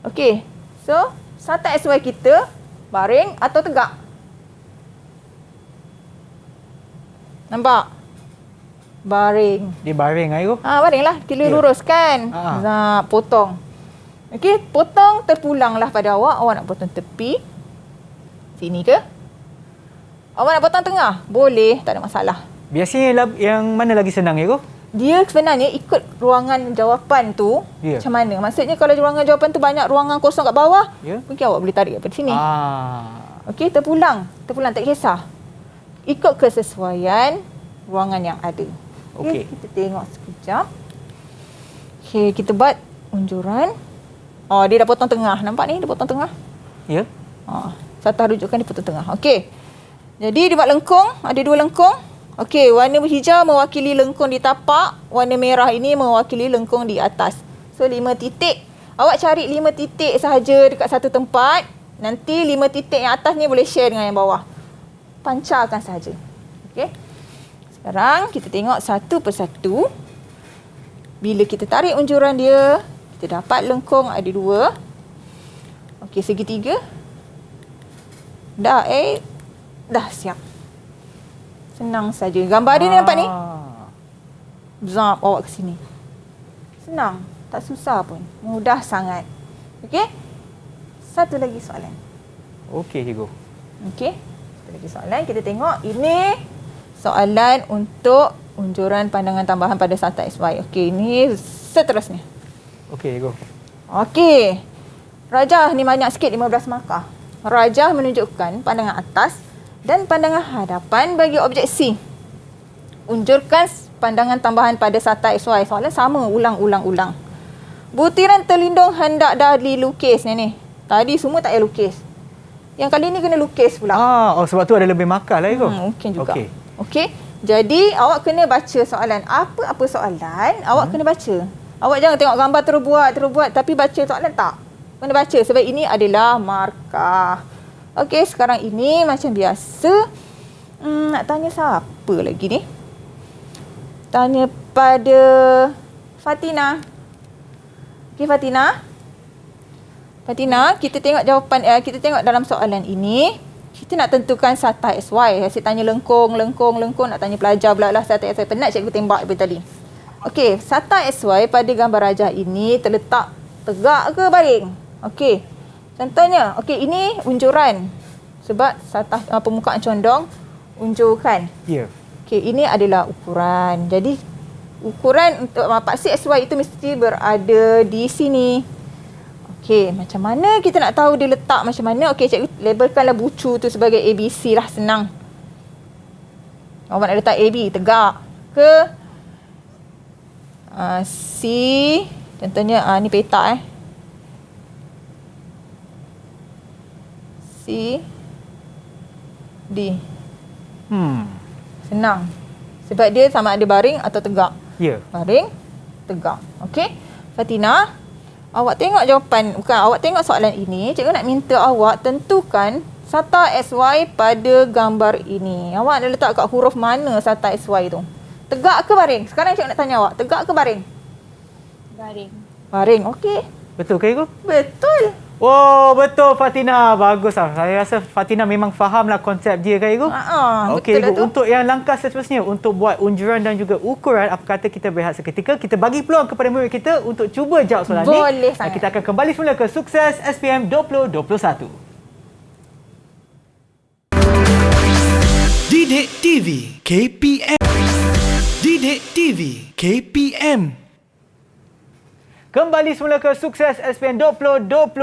Okey. So, sata XY kita baring atau tegak? Nampak? Baring. Dia baring lah cikgu. Baring lah. Kita luruskan. Zap, potong. Okey, potong terpulanglah pada awak. Awak nak potong tepi. Sini ke? Awak nak potong tengah? Boleh, tak ada masalah. Biasanya yang mana lagi senang cikgu? Dia sebenarnya ikut ruangan jawapan tu macam mana. Maksudnya kalau ruangan jawapan tu banyak ruangan kosong kat bawah, mungkin awak boleh tarik daripada sini. Okey, terpulang. Terpulang, tak kisah. Ikut kesesuaian ruangan yang ada. Okey, kita tengok sekejap. Okey, kita buat unjuran. Dia dah potong tengah. Nampak ni? Dia potong tengah. Ya. Sata rujukan dia potong tengah. Okey. Jadi dia buat lengkung. Ada dua lengkung. Okey, warna hijau mewakili lengkung di tapak. Warna merah ini mewakili lengkung di atas. So, 5 titik. Awak cari 5 titik sahaja dekat satu tempat. Nanti 5 titik yang atas ni boleh share dengan yang bawah. Pancarkan sahaja. Okey. Sekarang kita tengok satu persatu. Bila kita tarik unjuran dia, kita dapat lengkung ada 2. Okey, segitiga. Dah siap. Senang saja. Gambar dia ni nampak ni? Zap awak ke sini. Senang. Tak susah pun. Mudah sangat. Okey? Satu lagi soalan. Okey, cikgu. Okey. Satu lagi soalan. Kita tengok. Ini soalan untuk unjuran pandangan tambahan pada sata XY. Okey, ini seterusnya. Okey, cikgu. Okey. Rajah ni banyak sikit, 15 markah. Rajah menunjukkan pandangan atas dan pandangan hadapan bagi objek C. Unjurkan pandangan tambahan pada sata XY. Soalan sama, ulang-ulang-ulang. Butiran terlindung hendak dah dilukis ni. Tadi semua tak payah lukis. Yang kali ni kena lukis pula. Sebab tu ada lebih markah lah cikgu. Mungkin juga. Okey. Jadi awak kena baca soalan. Apa-apa soalan, awak kena baca. Awak jangan tengok gambar terbuat tapi baca soalan tak. Kena baca sebab ini adalah markah. Okey, sekarang ini macam biasa. Nak tanya siapa lagi ni? Tanya pada Fatina. Okey, Fatina. Fatina, kita tengok jawapan kita tengok dalam soalan ini. Kita nak tentukan sata XY. Saya tanya lengkung, nak tanya pelajar pula lah sata XY. Penat cikgu tembak daripada tadi. Okey, sata XY pada gambar rajah ini terletak tegak ke baring? Okey. Contohnya, ini unjuran. Sebab sata permukaan condong unjurkan. Ya. Okey, ini adalah ukuran. Jadi ukuran untuk paksi XY itu mesti berada di sini. Okey, macam mana kita nak tahu dia letak macam mana? Okey, cikgu labelkanlah bucu tu sebagai ABC lah, senang. Awak nak letak AB tegak ke C, contohnya ni peta C D. Senang. Sebab dia sama ada baring atau tegak. Ya. Baring, tegak. Okey. Fatina, awak tengok jawapan, awak tengok soalan ini. Cikgu nak minta awak tentukan sata XY pada gambar ini. Awak nak letak kat huruf mana sata XY tu? Tegak ke baring? Sekarang cikgu nak tanya awak, tegak ke baring? Baring. Baring, okey. Betul ke cikgu? Betul. Oh, betul Fatina. Bagus lah. Saya rasa Fatina memang fahamlah konsep dia kan cikgu? Okey, cikgu. Untuk yang langkah seterusnya, untuk buat unjuran dan juga ukuran, apa kata kita berehat seketika, kita bagi peluang kepada murid kita untuk cuba jawab soalan ni. Boleh sangat. Kita akan kembali semula ke Sukses SPM 2021. Didik TV KPM. Didik TV KPM. Kembali semula ke Sukses SPM 2021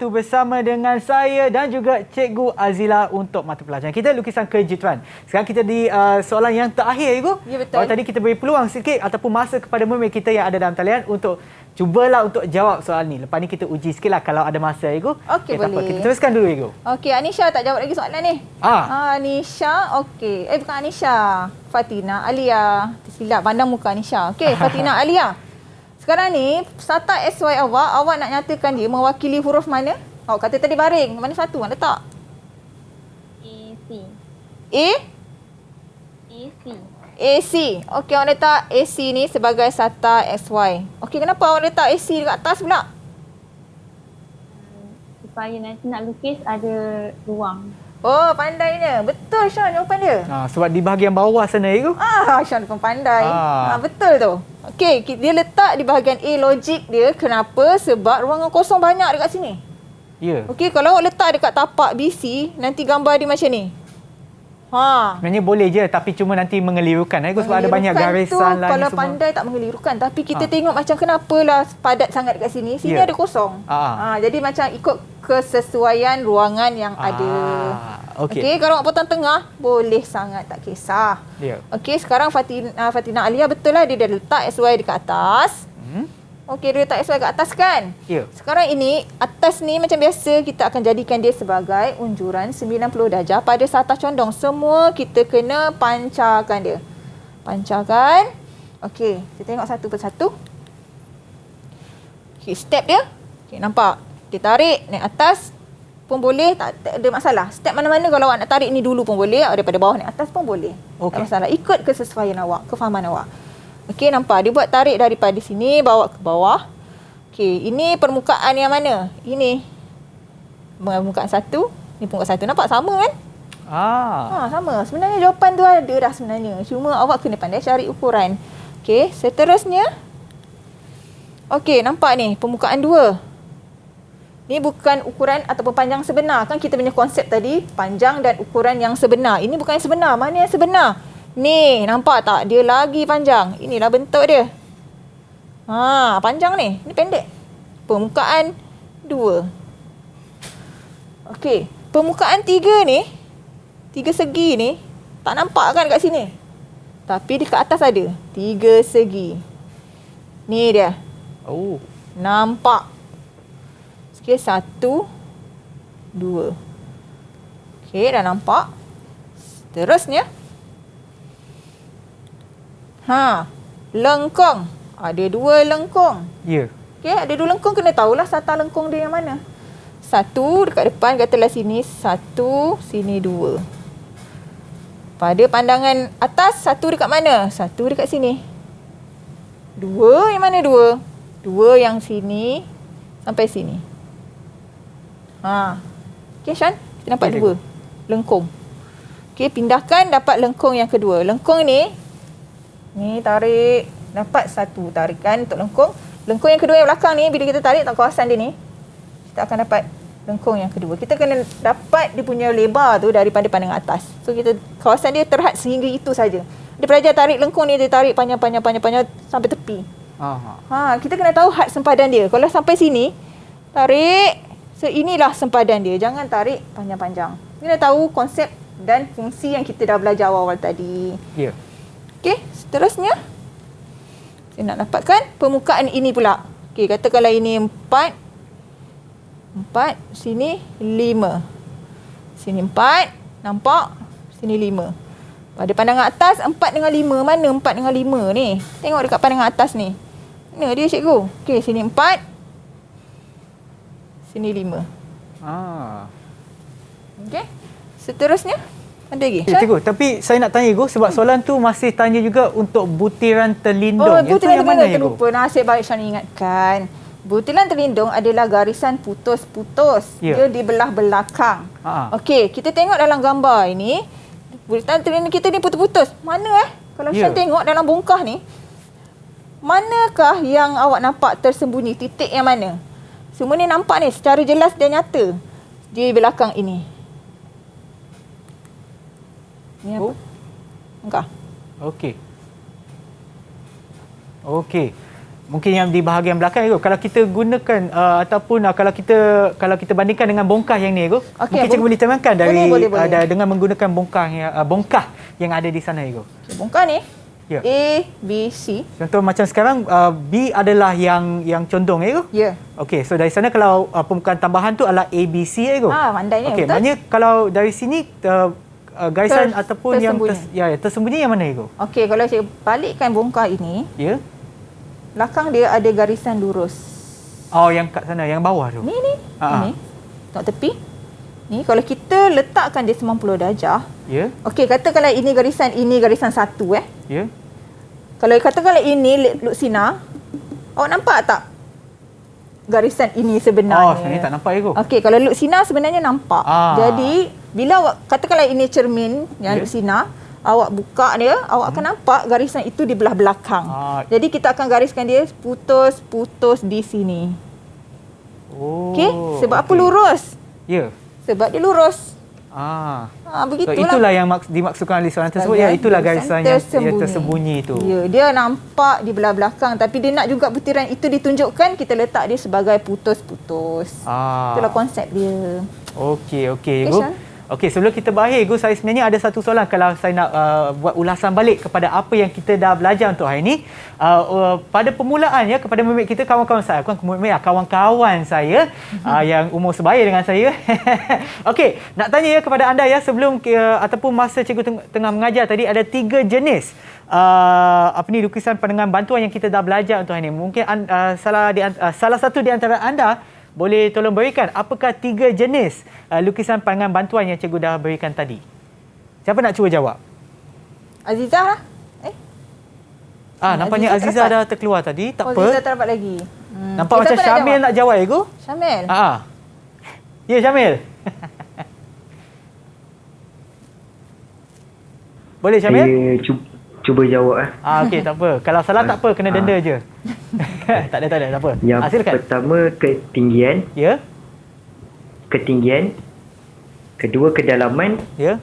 bersama dengan saya dan juga Cikgu Azila untuk mata pelajaran kita lukisan kejutan. Sekarang kita di soalan yang terakhir, Ibu. Ya, betul. Kalau tadi kita beri peluang sikit ataupun masa kepada mermaid kita yang ada dalam talian untuk cubalah untuk jawab soalan ni. Lepas ni kita uji sikitlah kalau ada masa, Ibu. Okey, tak apa. boleh. Kita teruskan dulu, Ibu. Okey, Anisha tak jawab lagi soalan ni. Anisha, okey. Bukan Anisha. Fatina Alia. Tersilap pandang muka Anisha. Okey, Fatina Alia. Sekarang ni, sata SY awak nak nyatakan dia mewakili huruf mana? Awak kata tadi baring. Mana satu? Mana letak? AC. A? AC. AC. Okey, awak letak AC ni sebagai sata XY. Okey, kenapa awak letak AC dekat atas pula? Supaya nanti nak lukis ada ruang. Oh, pandainya. Betul Sean jawapan dia. Sebab di bahagian bawah sana, Ibu. Sean pun pandai. Betul tu. Okey, dia letak di bahagian A logik dia. Kenapa? Sebab ruangan kosong banyak dekat sini. Ya. Okey, kalau awak letak dekat tapak BC, nanti gambar dia macam ni. Sebenarnya boleh je tapi cuma nanti mengelirukan sebab ada banyak garisan lain kalau semua. pandai tak mengelirukan, tapi kita tengok macam kenapalah padat sangat dekat sini. Sini ada kosong. Jadi macam ikut kesesuaian ruangan yang ada. Okey, kalau awak potong tengah boleh sangat, tak kisah. Okey, sekarang Fatina Alia betul lah dia dah letak SY dekat atas. Okey, dia letak SY kat atas kan? Ya. Sekarang ini, atas ni macam biasa kita akan jadikan dia sebagai unjuran 90 darjah pada satah condong. Semua kita kena pancarkan dia. Pancarkan. Okey, kita tengok satu persatu. Okey, step dia. Okey, nampak? Dia tarik naik atas pun boleh, tak ada masalah. Step mana-mana kalau awak nak tarik ni dulu pun boleh, daripada bawah naik atas pun boleh. Tak masalah. Ikut kesesuaian awak, kefahaman awak. Okey, nampak? Dia buat tarik daripada sini, bawa ke bawah. Okey, ini permukaan yang mana? Ini permukaan satu, ini permukaan satu. Nampak sama kan? Sama. Sebenarnya jawapan tu ada dah sebenarnya. Cuma awak kena pandai cari ukuran. Okey, seterusnya. Okey, nampak ni, permukaan dua. Ni bukan ukuran ataupun panjang sebenar. Kan kita punya konsep tadi, panjang dan ukuran yang sebenar. Ini bukan yang sebenar. Mana yang sebenar? Ni, nampak tak? Dia lagi panjang. Inilah bentuk dia. Panjang ni. Ini pendek. Permukaan 2. Okey. Permukaan 3 ni, 3 segi ni, tak nampak kan dekat sini? Tapi dekat atas ada. 3 segi. Ni dia. Nampak. Okey, 1, 2. Okey, dah nampak. Seterusnya. Lengkung. Ada 2 lengkung. Ya. Okey, ada 2 lengkung, kena tahulah sata lengkung dia yang mana. 1 dekat depan, katalah sini 1, sini 2. Pada pandangan atas, 1 dekat mana? 1 dekat sini. 2 yang mana 2? 2 yang sini sampai sini. Okey Shan, kita nampak 2 lengkung. Okey, pindahkan dapat lengkung yang kedua. Lengkung ni tarik, dapat 1 tarikan untuk lengkung. Lengkung yang kedua yang belakang ni, bila kita tarik tak kawasan dia ni, kita akan dapat lengkung yang kedua. Kita kena dapat dia punya lebar tu daripada pandangan atas. So kita kawasan dia terhad sehingga itu saja. Dia pelajar tarik lengkung ni, dia tarik panjang sampai tepi. Kita kena tahu had sempadan dia. Kalau sampai sini, tarik, inilah sempadan dia. Jangan tarik panjang-panjang. Kena tahu konsep dan fungsi yang kita dah belajar awal-awal tadi. Ya. Okey, seterusnya saya nak dapatkan permukaan ini pula. Okey, katakanlah ini 4, sini 5. Sini 4, nampak? Sini 5. Pada pandangan atas 4 dengan 5, mana 4 dengan 5 ni? Tengok dekat pandangan atas ni. Mana dia cikgu? Okey, sini 4. Sini 5. Okey. Seterusnya ada lagi? Cikgu, tapi saya nak tanya Ibu sebab soalan tu masih tanya juga untuk butiran terlindung. Butiran terlindung terlupa. Nasib baik Syan ingatkan. Butiran terlindung adalah garisan putus-putus. Dia di belah belakang. Okey, kita tengok dalam gambar ini. Butiran terlindung kita ni putus-putus. Mana Kalau Syan tengok dalam bongkah ni, manakah yang awak nampak tersembunyi? Titik yang mana? Semua ni nampak ni secara jelas dan nyata di belakang ini. Ni apa? Engkau. Okey. mungkin yang di bahagian belakang Ego, kalau kita gunakan ataupun kalau kita bandingkan dengan bongkah yang ni Ego, mungkin cikgu boleh terangkan dari boleh. dengan menggunakan bongkah yang ada di sana Ego. Okay, bongkah ni Ya. A, B, C. Contoh macam sekarang B adalah yang condong Ego. Ya. Okey, so dari sana kalau pembukaan tambahan tu adalah A, B, C Ego. Pandainya, Okey, betul. maknanya kalau dari sini garisan ataupun tersembunyi. yang tersembunyi yang mana Ego? Okey, kalau saya balikkan bongkah ini, Ya. belakang dia ada garisan lurus. Oh, yang kat sana, yang bawah tu. Ni. Ha. Ini. Tengok tepi. Ni kalau kita letakkan dia 90 darjah. Ya. Okey, katakanlah ini garisan 1 Ya. Kalau katakanlah ini luksina, awak nampak tak garisan ini sebenarnya? Oh, sebenarnya tak nampak Ego. Okey, kalau luksina sebenarnya nampak. Jadi, bila awak katakanlah ini cermin yang luksina, awak buka dia, awak akan nampak garisan itu di belah belakang. Jadi kita akan gariskan dia putus di sini. Oh. Okey, sebab apa lurus? Ya. Sebab dia lurus. So, Begitulah. itulah yang dimaksudkan oleh soalan tersebut. Ya, itulah garisan yang tersembunyi itu. Ya, dia nampak di belah belakang tapi dia nak juga butiran itu ditunjukkan, kita letak dia sebagai putus-putus. Itulah konsep dia. Okey, Ego. Okey, sebelum kita berakhir Ego, saya sebenarnya ada satu soalan kalau saya nak buat ulasan balik kepada apa yang kita dah belajar untuk hari ini. Pada permulaan ya, kepada murid kita, kawan-kawan saya, kawan-kawan saya yang umur sebaya dengan saya. Okey, nak tanya ya kepada anda ya, sebelum ataupun masa cikgu tengah mengajar tadi, ada 3 jenis lukisan pandangan bantuan yang kita dah belajar untuk hari ini. Mungkin salah satu di antara anda boleh tolong berikan apakah 3 jenis lukisan pandangan bantuan yang cikgu dah berikan tadi? Siapa nak cuba jawab? Azizah lah. Nampaknya Azizah dah terkeluar tadi. Tak apa. Azizah tak dapat lagi. Nampak macam Syamil nak jawab Ego? Syamil? Ya, Syamil. Boleh Syamil? Saya cuba jawab. Okey, tak apa. Kalau salah tak apa, kena denda je. tak ada, tak apa. Yang Silakan. pertama ketinggian. Ya. Ketinggian. Kedua kedalaman. Ya.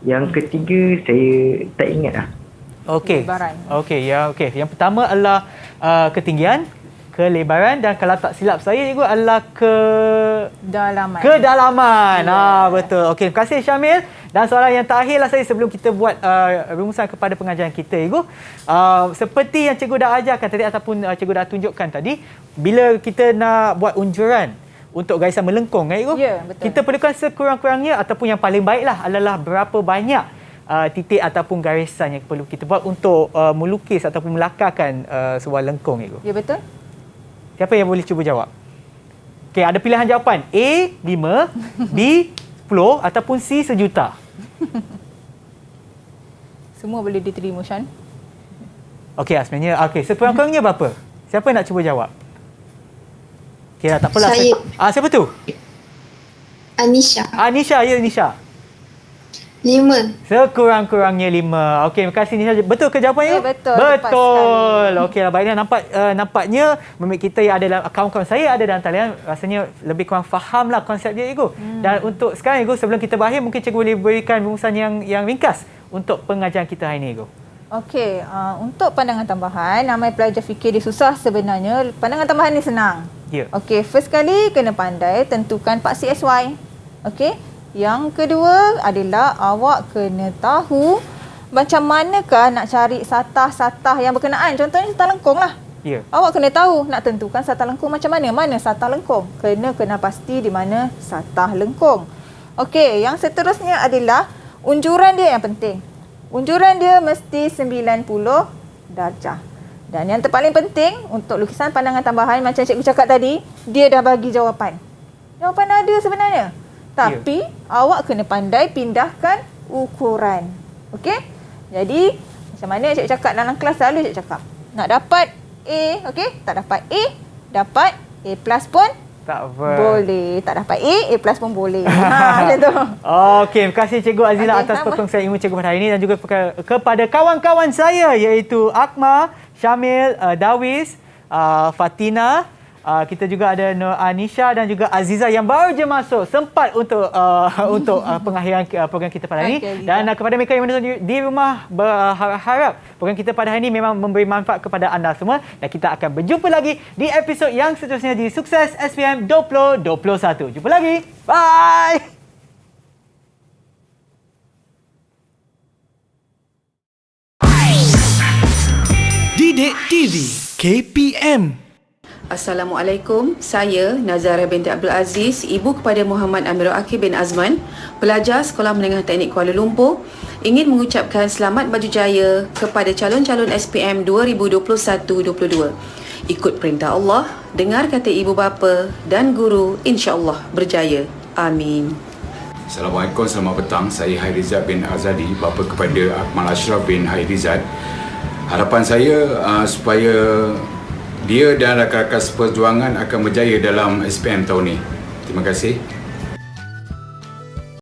Yang ketiga saya tak ingat lah. Okey. Okey. Yang pertama adalah ketinggian, kelebaran, dan kalau tak silap saya juga adalah kedalaman. Betul. Okey, terima kasih Syamil. Dan soalan yang terakhirlah saya sebelum kita buat rumusan kepada pengajaran kita, Ego. Seperti yang cikgu dah ajarkan tadi ataupun cikgu dah tunjukkan tadi, bila kita nak buat unjuran untuk garisan melengkung, Ego, kita perlukan sekurang-kurangnya ataupun yang paling baiklah adalah berapa banyak titik ataupun garisan yang perlu kita buat untuk melukis ataupun melakarkan sebuah lengkung, Ego. Ya, betul. Siapa yang boleh cuba jawab? Okey, ada pilihan jawapan. A, 5, B, 10 ataupun C, 1 juta. Semua boleh diterima, Shan. Okey, sebenarnya sekurang-kurangnya berapa? Siapa nak cuba jawab? Okey, tak apalah. Saya. Siapa tu? Anisha. Ya, Nisha. 5. Sekurang-kurangnya 5. Okey, terima kasih Nisha. Betul ke jawapannya? Ya, betul. Betul. Okey, baiklah, nampaknya memang kita yang ada dalam kawan-kawan saya ada dalam talian rasanya lebih kurang fahamlah konsep dia, Ego. Dan untuk sekarang, Ego, sebelum kita berakhir, mungkin cikgu boleh berikan rumusan yang ringkas untuk pengajaran kita hari ini, Ego. Okey, untuk pandangan tambahan, ramai pelajar fikir dia susah sebenarnya. Pandangan tambahan ni senang. Ya. Okey, first kali kena pandai tentukan paksi SY. Okey. Yang kedua adalah awak kena tahu macam manakah nak cari satah-satah yang berkenaan. Contohnya satah lengkung lah. Ya. Awak kena tahu nak tentukan satah lengkung macam mana. Mana satah lengkung? Kena pasti di mana satah lengkung. Okey, yang seterusnya adalah unjuran dia yang penting. Unjuran dia mesti 90 darjah. Dan yang terpaling penting untuk lukisan pandangan tambahan macam cikgu cakap tadi, dia dah bagi jawapan. Jawapan ada sebenarnya. Tapi awak kena pandai pindahkan ukuran. Okey? Jadi macam mana cikgu cakap dalam kelas, selalu cikgu cakap, nak dapat A, okey? Tak dapat A, dapat A plus pun tak apa. Boleh. Tak dapat A plus pun boleh. Macam tu. Okey, terima kasih Cikgu Azila atas perkongsian ilmu cikgu pada hari ini dan juga kepada kawan-kawan saya iaitu Akma, Syamil, Dawis, Fatina, Kita juga ada Nur Anisha dan juga Aziza yang baru je masuk, sempat untuk pengakhiran program kita pada hari ini. Dan kepada mereka yang menonton di rumah, berharap program kita pada hari ini memang memberi manfaat kepada anda semua, dan kita akan berjumpa lagi di episod yang seterusnya di Sukses SPM 2021. Jumpa lagi. Bye. Didik TV KPM. Assalamualaikum, saya Nazara binti Abdul Aziz, ibu kepada Muhammad Amirul Akil bin Azman, pelajar Sekolah Menengah Teknik Kuala Lumpur, ingin mengucapkan selamat baju jaya kepada calon-calon SPM 2021-22. Ikut perintah Allah, dengar kata ibu bapa dan guru, insya-Allah berjaya. Amin. Assalamualaikum, selamat petang. Saya Hairizad bin Azadi, bapa kepada Akmal Ashraf bin Hairizad. Harapan saya supaya dia dan rakan-rakan seperjuangan akan berjaya dalam SPM tahun ini. Terima kasih.